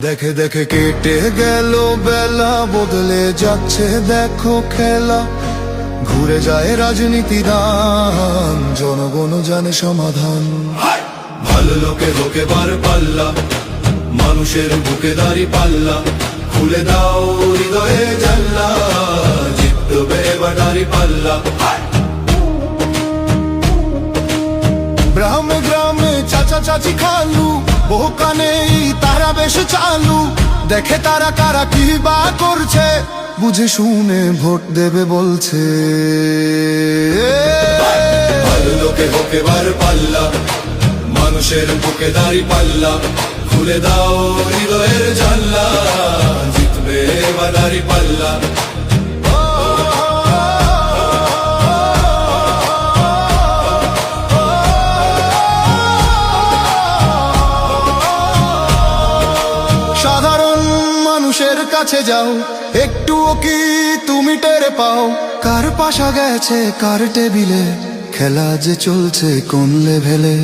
দেখে দেখে কেটে গেল বেলা, বদলে যাচ্ছে দেখো খেলা। ঘুরে যায় রাজনীতি দান, জনগণ জানে সমাধান। ভালো লোকে লোকে বার পাল্লা, মানুষের বুকে দাড়ি পাল্লা। খুলে দাও হৃদয়ে জানলা, জিতবে এবার দাড়ি পাল্লা। গ্রামে গ্রামে চাচা চাচি খালু, বহু কানে তারা বেশ চালু। দেখে তারা কারা কি বা করছে, বুঝে শুনে ভোট দেবে বলছে। ভালো লোকে হোকে বার পাল্লা, মানুষের বুকে দাড়ি পাল্লা। খুলে দাও হৃদয়ের জানলা, জিতবে এবার দাড়ি পাল্লা। সাধারণ মানুষের কাছে যাও, একটুও কি তুমি টের পাও? কার পাশা গেছে কার টেবিলে, খেলা যে চলছে কোন লেভেলে।